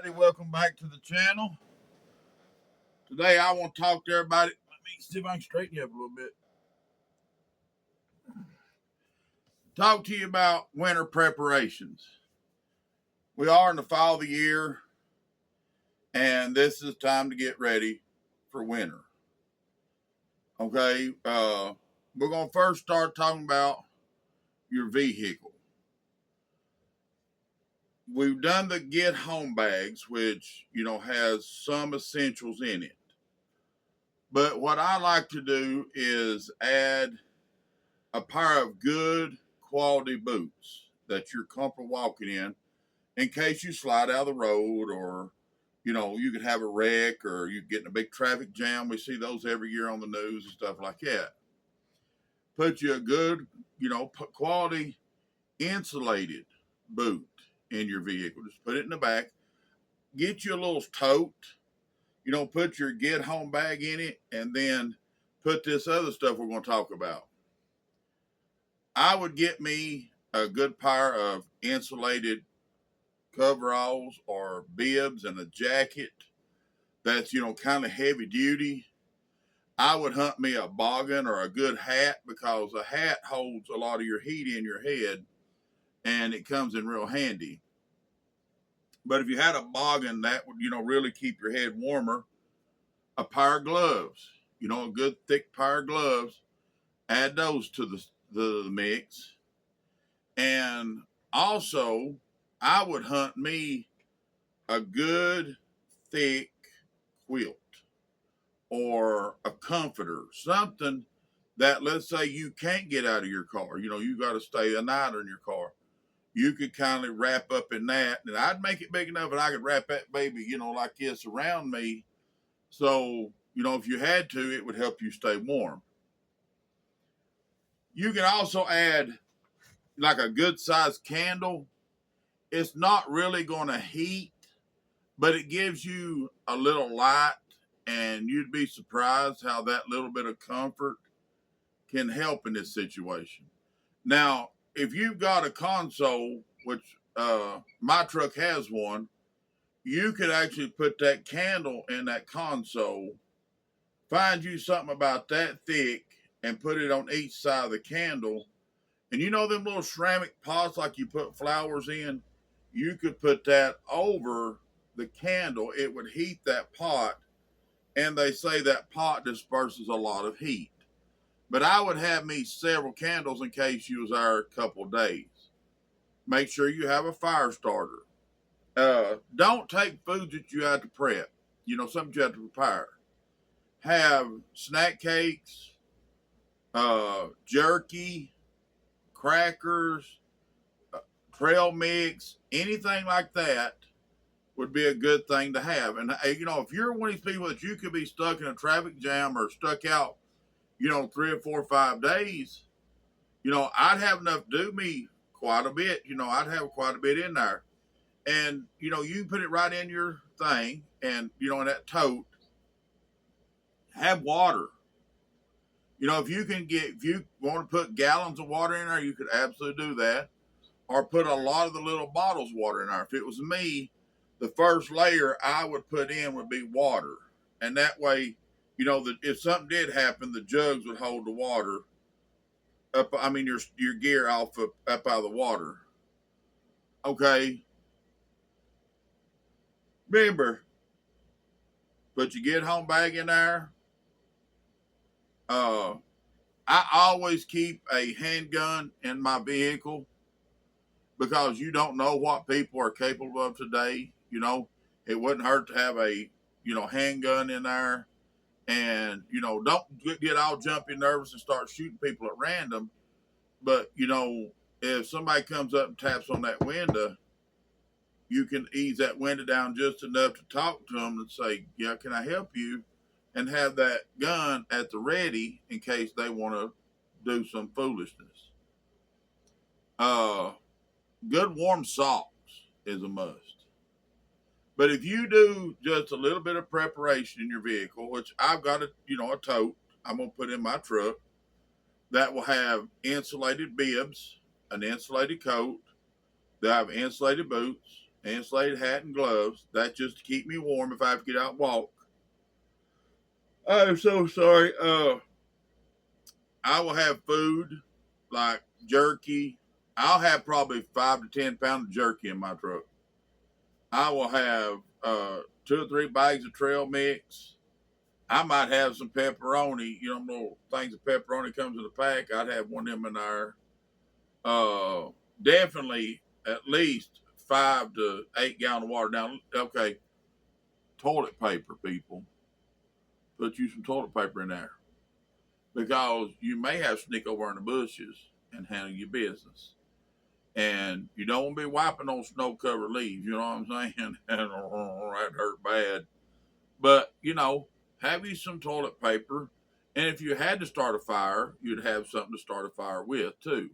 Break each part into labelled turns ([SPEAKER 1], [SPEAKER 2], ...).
[SPEAKER 1] Welcome back to the channel. Today I want to talk to everybody. Let me see if I can straighten you up a little bit. Talk to you about winter preparations. We are in the fall of the year, and this is time to get ready for winter. Okay, we're going to first start talking about your vehicle. We've done the get home bags, which, has some essentials in it. But what I like to do is add a pair of good quality boots that you're comfortable walking in case you slide out of the road, or you could have a wreck, or you get in a big traffic jam. We see those every year on the news and stuff like that. Put you a good, quality insulated boot in your vehicle. Just put it in the back. Get you a little tote. Put your get home bag in it, and then put this other stuff we're going to talk about. I would get me a good pair of insulated coveralls or bibs and a jacket that's, kind of heavy duty. I would hunt me a boggin or a good hat, because a hat holds a lot of your heat in your head and it comes in real handy. But if you had a boggin, that would, really keep your head warmer. A pair of gloves, a good thick pair of gloves, add those to the mix. And also, I would hunt me a good thick quilt or a comforter, something that, let's say you can't get out of your car, you got to stay a night in your car. You could kind of wrap up in that, and I'd make it big enough that I could wrap that baby, like this around me. So, if you had to, it would help you stay warm. You can also add like a good sized candle. It's not really going to heat, but it gives you a little light, and you'd be surprised how that little bit of comfort can help in this situation. Now, if you've got a console, which my truck has one, you could actually put that candle in that console, find you something about that thick, and put it on each side of the candle. And them little ceramic pots like you put flowers in, you could put that over the candle. It would heat that pot, and they say that pot disperses a lot of heat. But I would have me several candles in case you was there a couple of days. Make sure you have a fire starter. Don't take foods that you have to prep. Something you have to prepare. Have snack cakes, jerky, crackers, trail mix, anything like that would be a good thing to have. And, if you're one of these people that you could be stuck in a traffic jam or stuck out, 3 or 4 or 5 days, I'd have enough to do me quite a bit. I'd have quite a bit in there. And, you can put it right in your thing, and, in that tote, have water. If you want to put gallons of water in there, you could absolutely do that. Or put a lot of the little bottles of water in there. If it was me, the first layer I would put in would be water. And that way, if something did happen, the jugs would hold the water up. I mean, your gear up out of the water. Okay. Remember, put your get home bag in there. I always keep a handgun in my vehicle, because you don't know what people are capable of today. It wouldn't hurt to have a, handgun in there. And, don't get all jumpy nervous and start shooting people at random. But, if somebody comes up and taps on that window, you can ease that window down just enough to talk to them and say, yeah, can I help you? And have that gun at the ready in case they want to do some foolishness. Good warm socks is a must. But if you do just a little bit of preparation in your vehicle, which I've got a tote I'm going to put in my truck that will have insulated bibs, an insulated coat, they'll have insulated boots, insulated hat and gloves. That's just to keep me warm if I have to get out and walk. I'm so sorry. I will have food like jerky. I'll have probably 5 to 10 pounds of jerky in my truck. I will have 2 or 3 bags of trail mix. I might have some pepperoni. You know, little things of pepperoni comes in a pack. I'd have one of them in there. Uh, Definitely at least 5 to 8 gallon of water. Now, okay, toilet paper, people. Put you some toilet paper in there because you may have to sneak over in the bushes and handle your business. And you don't want to be wiping on snow-covered leaves. You know what I'm saying? And that hurt bad. But have you some toilet paper, and if you had to start a fire, you'd have something to start a fire with too.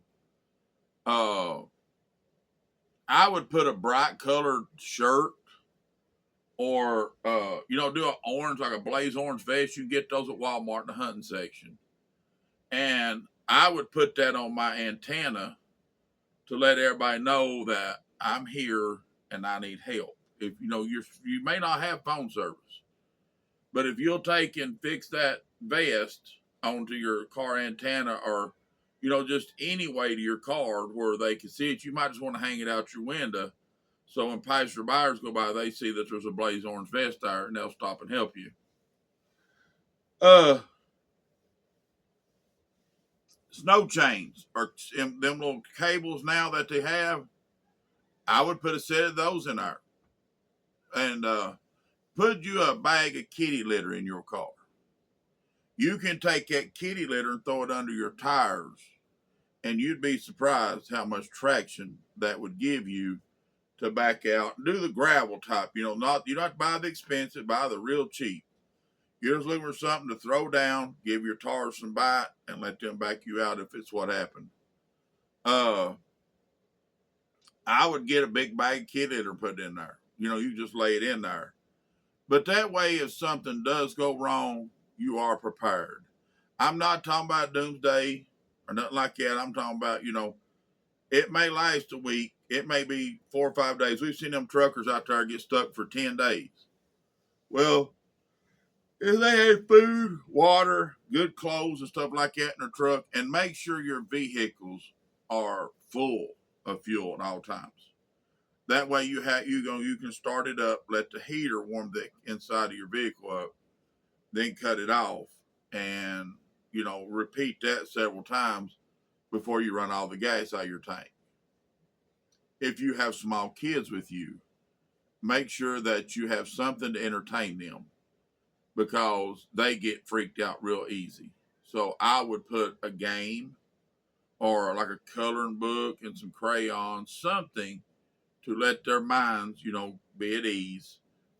[SPEAKER 1] Uh, I would put a bright colored shirt, or do an orange, like a blaze orange vest. You can get those at Walmart in the hunting section, and I would put that on my antenna to let everybody know that I'm here and I need help. If you may not have phone service, but if you'll take and fix that vest onto your car antenna, or just any way to your car where they can see it, you might just want to hang it out your window. So when passenger buyers go by, they see that there's a blaze orange vest there, and they'll stop and help you. Snow chains, or them little cables now that they have, I would put a set of those in there, and put you a bag of kitty litter in your car. You can take that kitty litter and throw it under your tires, and you'd be surprised how much traction that would give you to back out and do the gravel type. You don't have to buy the expensive, buy the real cheap. You're just looking for something to throw down, give your tires some bite, and let them back you out if it's what happened. I would get a big bag of kitty litter and put it in there. You just lay it in there. But that way, if something does go wrong, you are prepared. I'm not talking about doomsday or nothing like that. I'm talking about, it may last a week. It may be 4 or 5 days. We've seen them truckers out there get stuck for 10 days. Well, if they had food, water, good clothes, and stuff like that in their truck, and make sure your vehicles are full of fuel at all times. That way you can start it up, let the heater warm the inside of your vehicle up, then cut it off, and repeat that several times before you run all the gas out of your tank. If you have small kids with you, make sure that you have something to entertain them, because they get freaked out real easy. So I would put a game, or like a coloring book and some crayons, something to let their minds, be at ease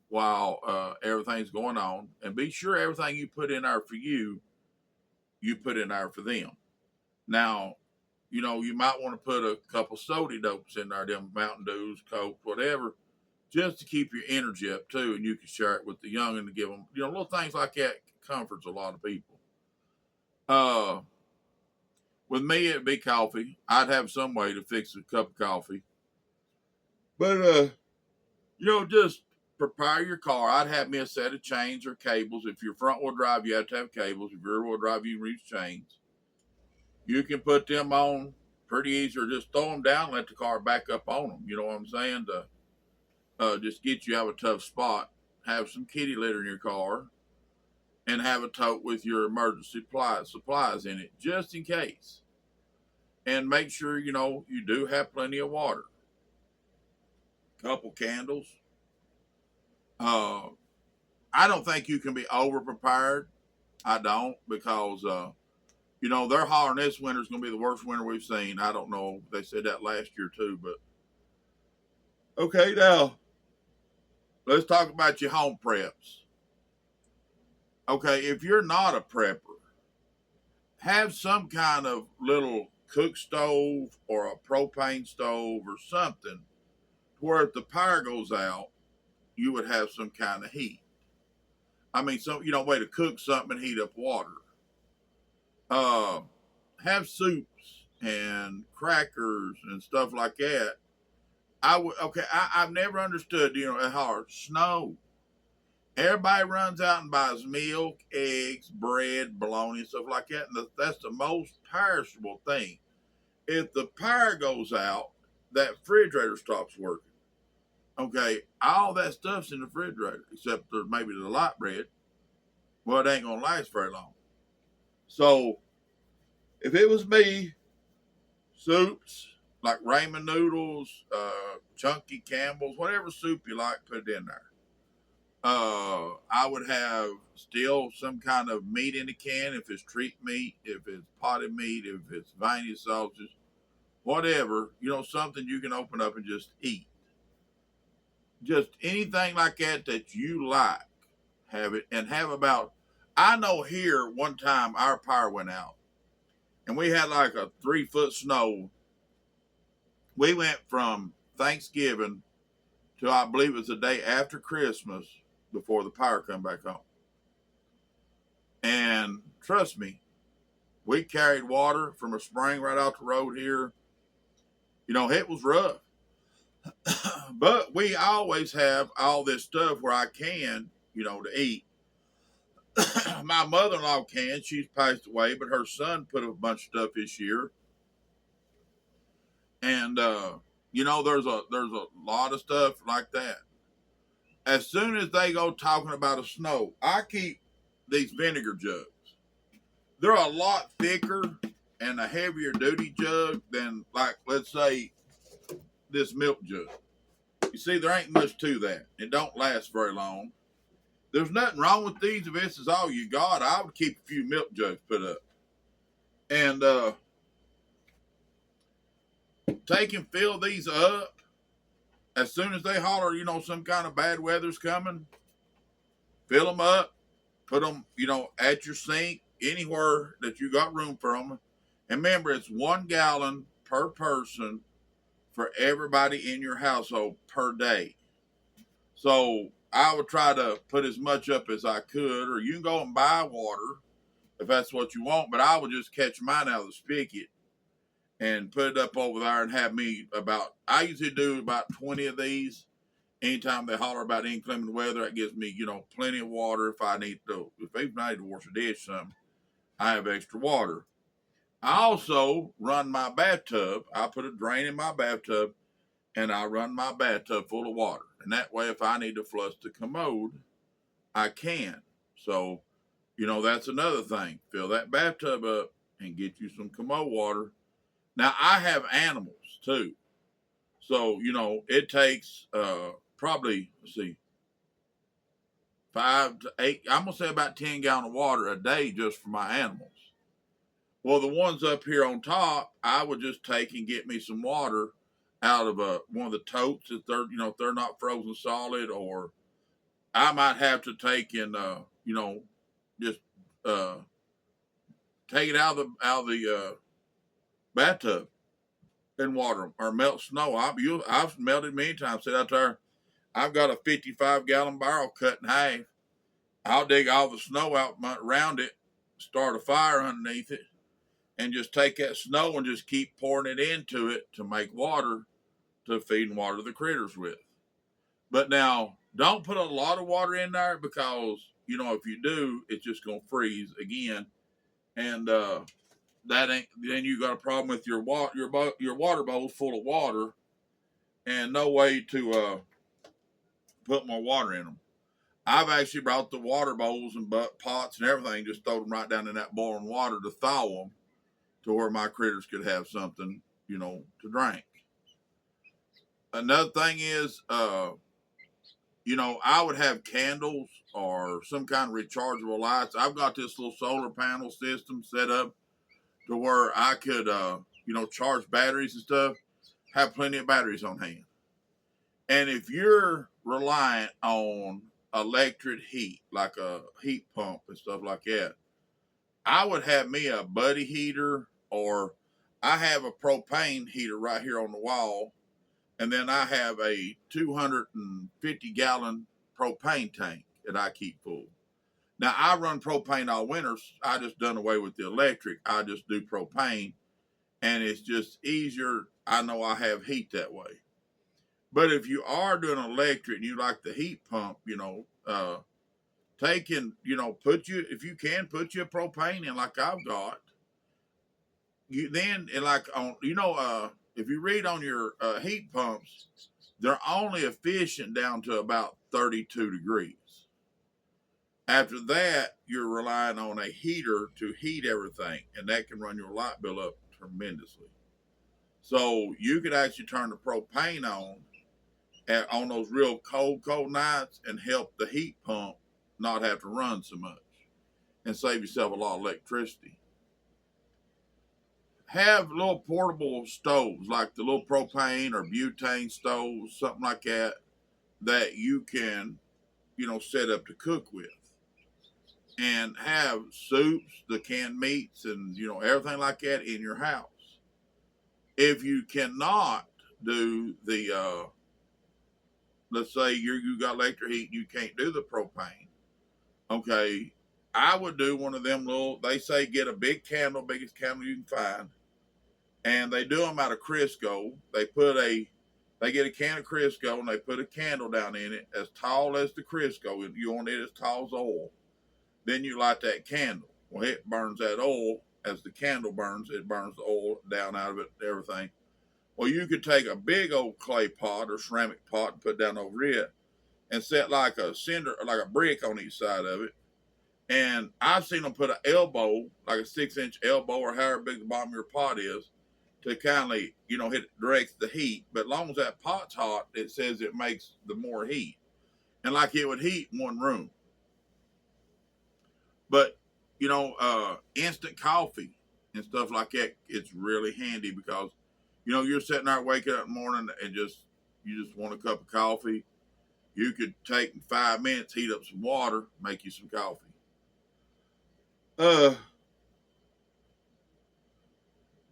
[SPEAKER 1] while everything's going on. And be sure everything you put in there for you put in there for them. Now, you might want to put a couple soda dopes in there, them Mountain Dews, Coke, whatever, just to keep your energy up too, and you can share it with the young and to give them, little things like that comforts a lot of people. With me, it'd be coffee. I'd have some way to fix a cup of coffee. But just prepare your car. I'd have me a set of chains or cables. If you're front wheel drive, you have to have cables. If you're rear wheel drive, you can use chains. You can put them on pretty easy, or just throw them down and let the car back up on them. You know what I'm saying? To just get you out of a tough spot. Have some kitty litter in your car, and have a tote with your emergency supplies in it, just in case. And make sure you do have plenty of water. Couple candles. I don't think you can be over prepared. I don't, because they're hollering this winter's going to be the worst winter we've seen. I don't know. They said that last year too, but okay. Now let's talk about your home preps. Okay, if you're not a prepper, have some kind of little cook stove or a propane stove or something, where if the power goes out, you would have some kind of heat. I mean, way to cook something and heat up water. Have soups and crackers and stuff like that I've never understood, that hard. Snow. Everybody runs out and buys milk, eggs, bread, bologna, stuff like that. And that's the most perishable thing. If the power goes out, that refrigerator stops working. Okay, all that stuff's in the refrigerator, except there's maybe the light bread. Well, it ain't gonna last very long. So if it was me, soups like ramen noodles, chunky Campbell's, whatever soup you like, put it in there. I would have still some kind of meat in the can, if it's treat meat, if it's potted meat, if it's viney sausages, whatever, something you can open up and just eat. Just anything like that that you like, have it, and have about. I know here one time our power went out and we had like a 3 foot snow. We went from Thanksgiving to, I believe it was the day after Christmas, before the power come back on. And trust me, we carried water from a spring right out the road here. It was rough. But we always have all this stuff where I can, to eat. My mother-in-law can. She's passed away, but her son put a bunch of stuff this year. And there's a lot of stuff like that. As soon as they go talking about a snow, I keep these vinegar jugs. They're a lot thicker and a heavier duty jug than, like, let's say, this milk jug. You see, there ain't much to that. It don't last very long. There's nothing wrong with these. If this is all you got, I would keep a few milk jugs put up. And take and fill these up. As soon as they holler, some kind of bad weather's coming, fill them up, put them, at your sink, anywhere that you got room for them. And remember, it's 1 gallon per person for everybody in your household per day. So I would try to put as much up as I could, or you can go and buy water if that's what you want, but I would just catch mine out of the spigot and put it up over there and have me I usually do about 20 of these. Anytime they holler about inclement weather, that gives me, plenty of water. If I need to wash a dish or something, I have extra water. I also run my bathtub. I put a drain in my bathtub and I run my bathtub full of water. And that way, if I need to flush the commode, I can. So, that's another thing. Fill that bathtub up and get you some commode water. Now, I have animals too. So, it takes probably, 5 to 8, I'm going to say about 10 gallons of water a day just for my animals. Well, the ones up here on top, I would just take and get me some water out of one of the totes if they're, if they're not frozen solid, or I might have to take and, just take it out of the bathtub and water them, or melt snow. I've melted many times. Sit out there. I've got a 55-gallon barrel cut in half. I'll dig all the snow out around it, start a fire underneath it, and just take that snow and just keep pouring it into it to make water to feed and water the critters with. But now, don't put a lot of water in there, because, if you do, it's just going to freeze again. And that ain't, then you got a problem with your water bowls full of water and no way to put more water in them. I've actually brought the water bowls and pots and everything, just throw them right down in that boiling water to thaw them, to where my critters could have something, to drink. Another thing is, I would have candles or some kind of rechargeable lights. I've got this little solar panel system set up to where I could, charge batteries and stuff, have plenty of batteries on hand. And if you're reliant on electric heat, like a heat pump and stuff like that, I would have me a buddy heater, or I have a propane heater right here on the wall. And then I have a 250-gallon propane tank that I keep full. Now, I run propane all winter. I just done away with the electric. I just do propane, and it's just easier. I know I have heat that way. But if you are doing electric and you like the heat pump, taking, if you can, put your propane in like I've got. You then, and like on, if you read on your heat pumps, they're only efficient down to about 32 degrees. After that, you're relying on a heater to heat everything, and that can run your light bill up tremendously. So you could actually turn the propane on those real cold nights and help the heat pump not have to run so much and save yourself a lot of electricity. Have little portable stoves like the little propane or butane stoves, something like that, that you can, set up to cook with. And have soups, the canned meats, and everything like that in your house. If you cannot do the, let's say you got electric heat, and you can't do the propane. Okay, I would do one of them little. They say get a big candle, biggest candle you can find, and they do them out of Crisco. They get a can of Crisco and they put a candle down in it as tall as the Crisco. You want it as tall as oil. Then you light that candle. Well, it burns that oil as the candle burns. It burns the oil down out of it, everything. Well, you could take a big old clay pot or ceramic pot and put down over it and set like a cinder, like a brick on each side of it. And I've seen them put an elbow, like a 6-inch elbow or however big the bottom of your pot is, to kindly, directs the heat. But as long as that pot's hot, it says it makes the more heat. And like it would heat one room. But, instant coffee and stuff like that, it's really handy because, you're sitting there waking up in the morning and you just want a cup of coffee. You could take 5 minutes, heat up some water, make you some coffee.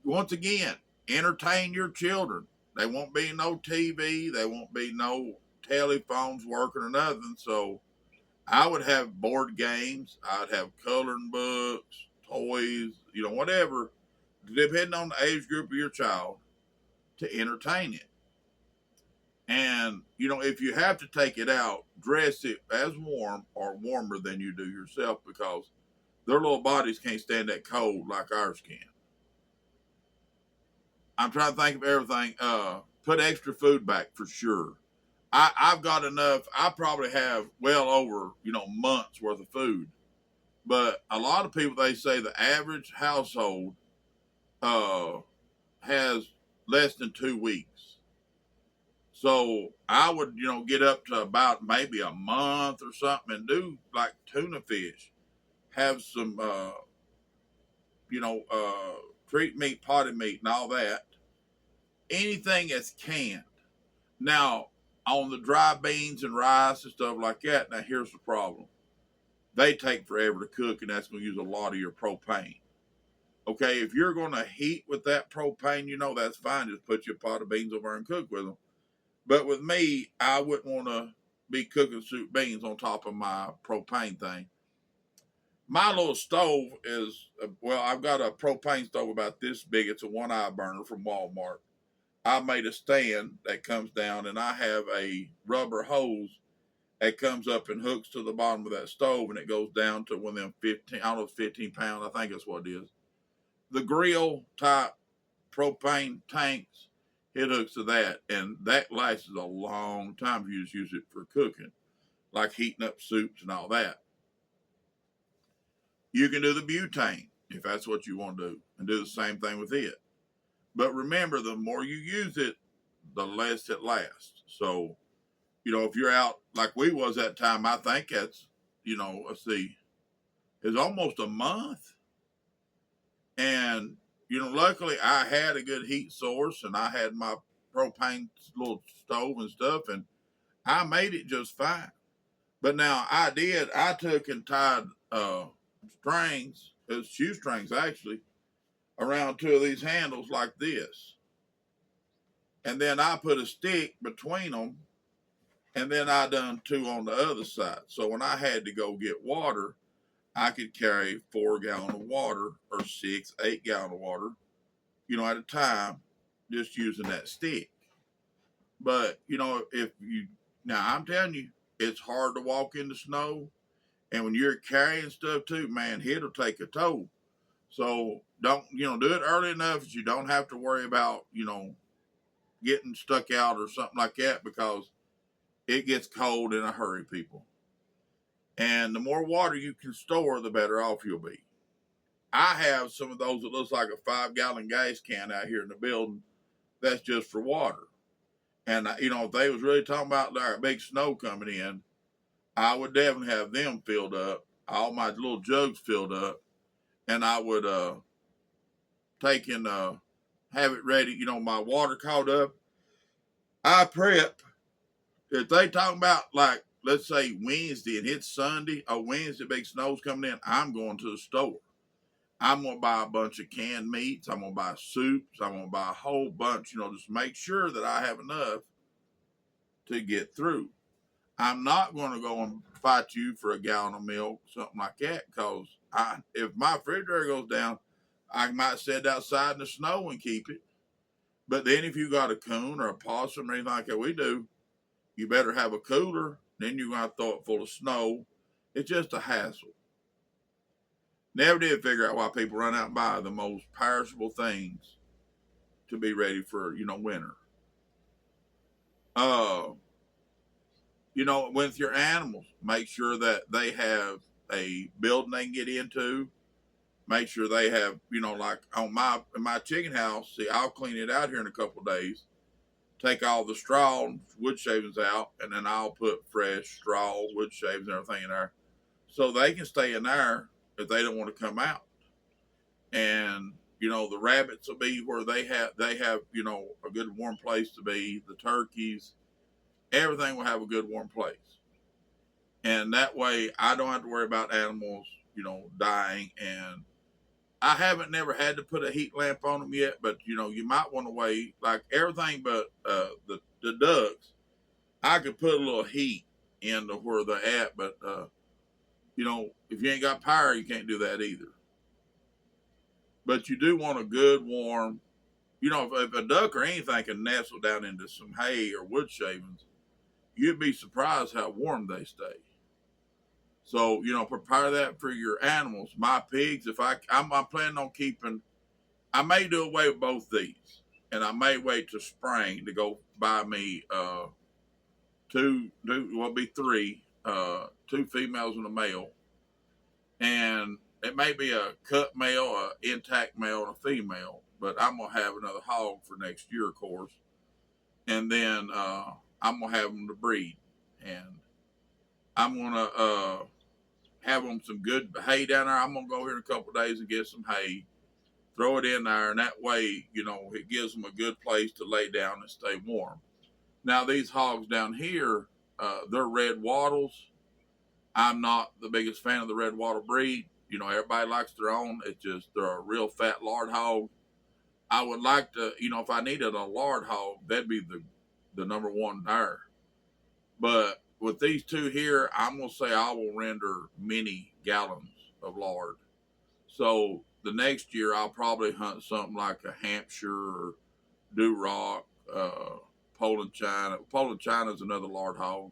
[SPEAKER 1] Once again, entertain your children. They won't be no TV. They won't be no telephones working or nothing. So I would have board games. I'd have coloring books, toys, whatever, depending on the age group of your child, to entertain it. And, if you have to take it out, dress it as warm or warmer than you do yourself because their little bodies can't stand that cold like ours can. I'm trying to think of everything. Put extra food back for sure. I've got enough. I probably have well over, months worth of food. But a lot of people, they say the average household has less than 2 weeks. So I would, get up to about maybe a month or something and do like tuna fish. Have some, treat meat, potted meat, and all that. Anything that's canned. Now, on the dry beans and rice and stuff like that, now here's the problem. They take forever to cook, and that's going to use a lot of your propane. Okay, if you're going to heat with that propane, that's fine. Just put your pot of beans over and cook with them. But with me, I wouldn't want to be cooking soup beans on top of my propane thing. My little stove is, I've got a propane stove about this big. It's a one-eye burner from Walmart. I made a stand that comes down, and I have a rubber hose that comes up and hooks to the bottom of that stove, and it goes down to one of them 15, I don't know, 15 pound, I think that's what it is. The grill type propane tanks, it hooks to that, and that lasts a long time if you just use it for cooking, like heating up soups and all that. You can do the butane if that's what you want to do, and do the same thing with it. But remember, the more you use it, the less it lasts. So, if you're out like we was that time, I think that's, let's see, it's almost a month. And, luckily I had a good heat source and I had my propane little stove and stuff, and I made it just fine. But now I took and tied strings, shoestrings actually, around 2 of these handles like this. And then I put a stick between them, and then I done 2 on the other side. So when I had to go get water, I could carry 4 gallon of water or 6, 8 gallon of water, at a time, just using that stick. But you know, if you now, I'm telling you, it's hard to walk in the snow, and when you're carrying stuff too, man, it'll take a toll. So don't do it early enough that you don't have to worry about getting stuck out or something like that because it gets cold in a hurry, people. And the more water you can store, the better off you'll be. I have some of those that looks like a 5-gallon gas can out here in the building. That's just for water. And if they was really talking about like a big snow coming in, I would definitely have them filled up, all my little jugs filled up, and I would take and have it ready. My water caught up. I prep. If they talking about like let's say Wednesday and it's Sunday or Wednesday, big snow's coming in, I'm going to the store. I'm gonna buy a bunch of canned meats. I'm gonna buy soups. I'm gonna buy a whole bunch. Just make sure that I have enough to get through. I'm not going to go and fight you for a gallon of milk, something like that, because if my refrigerator goes down, I might sit outside in the snow and keep it. But then if you got a coon or a possum or anything like that, we do, you better have a cooler. Then you're going to throw it full of snow. It's just a hassle. Never did figure out why people run out and buy the most perishable things to be ready for, winter. With your animals, make sure that they have a building they can get into. Make sure they have, like on my chicken house. See, I'll clean it out here in a couple of days. Take all the straw and wood shavings out, and then I'll put fresh straw, wood shavings, and everything in there, so they can stay in there if they don't want to come out. And the rabbits will be where they have a good warm place to be. The turkeys, everything will have a good warm place. And that way I don't have to worry about animals, dying. And I haven't never had to put a heat lamp on them yet, but you might want to wait. Like everything but the ducks, I could put a little heat into where they're at, but if you ain't got power, you can't do that either. But you do want a good warm, if a duck or anything can nestle down into some hay or wood shavings, you'd be surprised how warm they stay. So, prepare that for your animals. My pigs, if I'm planning on keeping, I may do away with both these. And I may wait till spring to go buy me three, two females and a male. And it may be a cut male, a intact male, and a female. But I'm going to have another hog for next year, of course. And then I'm going to have them to breed. And I'm going to have them some good hay down there. I'm going to go here in a couple of days and get some hay, throw it in there, and that way, it gives them a good place to lay down and stay warm. Now, these hogs down here, they're red wattles. I'm not the biggest fan of the red wattle breed. Everybody likes their own. It's just they're a real fat lard hog. I would like to, if I needed a lard hog, that'd be the number one there. But with these two here, I'm going to say I will render many gallons of lard. So the next year, I'll probably hunt something like a Hampshire or Duroc, Poland China. Poland China is another lard hog.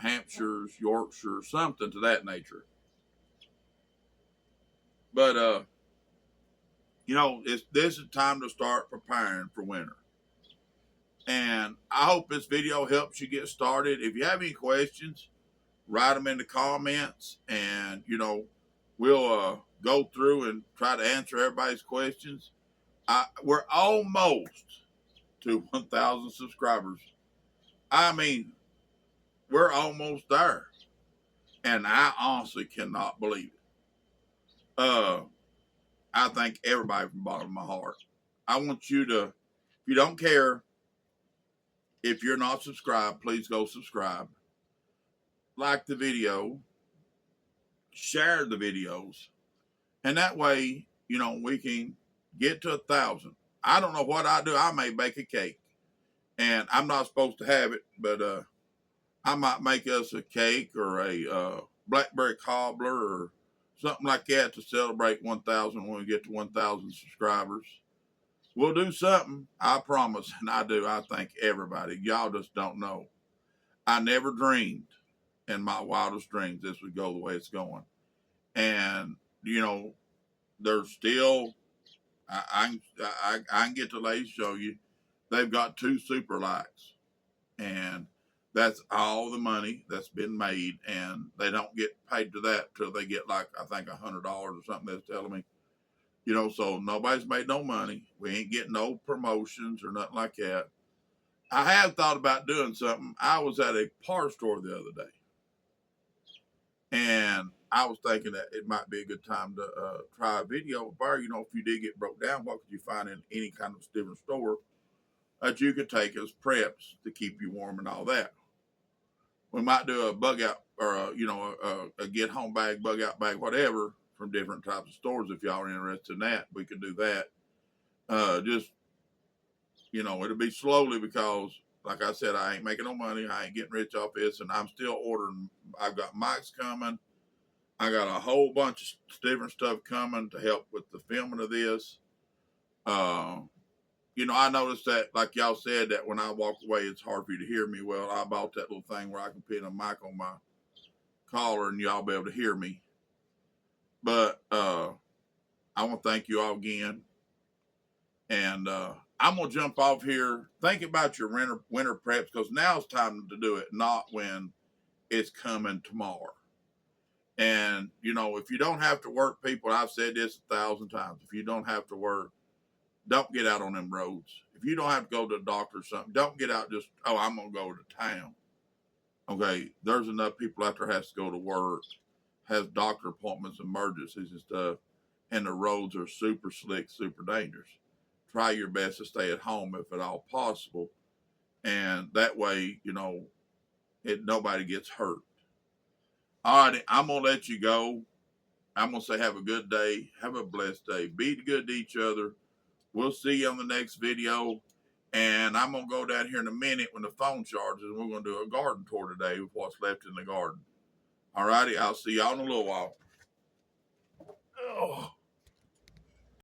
[SPEAKER 1] Hampshires, Yorkshire, something to that nature. But this is time to start preparing for winter. And I hope this video helps you get started. If you have any questions, write them in the comments, and we'll go through and try to answer everybody's questions. We're almost to 1,000 subscribers. I mean, we're almost there, and I honestly cannot believe it. I thank everybody from the bottom of my heart. I want you to, if you don't care, if you're not subscribed, please go subscribe. Like the video, share the videos, and that way, we can get to 1,000. I don't know what I do. I may bake a cake, and I'm not supposed to have it, but I might make us a cake or a blackberry cobbler or something like that to celebrate 1,000 when we get to 1,000 subscribers. we'll do something. I promise, and I do. I thank everybody. Y'all just don't know. I never dreamed in my wildest dreams this would go the way it's going. And you know, there's still. I can get the ladies show you. They've got 2 super likes, and that's all the money that's been made, and they don't get paid to that till they get like I think $100 or something. They're telling me, you know, so nobody's made no money. We ain't getting no promotions or nothing like that. I have thought about doing something. I was at a par store the other day, and I was thinking that it might be a good time to try a video bar. You know, if you did get broke down, what could you find in any kind of different store that you could take as preps to keep you warm and all that? We might do a bug out or a get home bag, bug out bag, whatever from different types of stores. If y'all are interested in that, we could do that. Just it'll be slowly because, like I said, I ain't making no money. I ain't getting rich off this, and I'm still ordering. I've got mics coming. I got a whole bunch of different stuff coming to help with the filming of this. I noticed that, like y'all said, that when I walk away, it's hard for you to hear me. Well, I bought that little thing where I can pin a mic on my collar and y'all be able to hear me. But I want to thank you all again. And I'm going to jump off here. Think about your winter preps because now it's time to do it, not when it's coming tomorrow. And, if you don't have to work, people, I've said this 1,000 times. If you don't have to work, don't get out on them roads. If you don't have to go to the doctor or something, don't get out just, I'm going to go to town. Okay, there's enough people out there has to go to work, has doctor appointments, emergencies and stuff, and the roads are super slick, super dangerous. Try your best to stay at home if at all possible. And that way, nobody gets hurt. All right, I'm going to let you go. I'm going to say have a good day. Have a blessed day. Be good to each other. We'll see you on the next video. And I'm going to go down here in a minute when the phone charges, and we're going to do a garden tour today with what's left in the garden. All righty, I'll see y'all in a little while. Oh.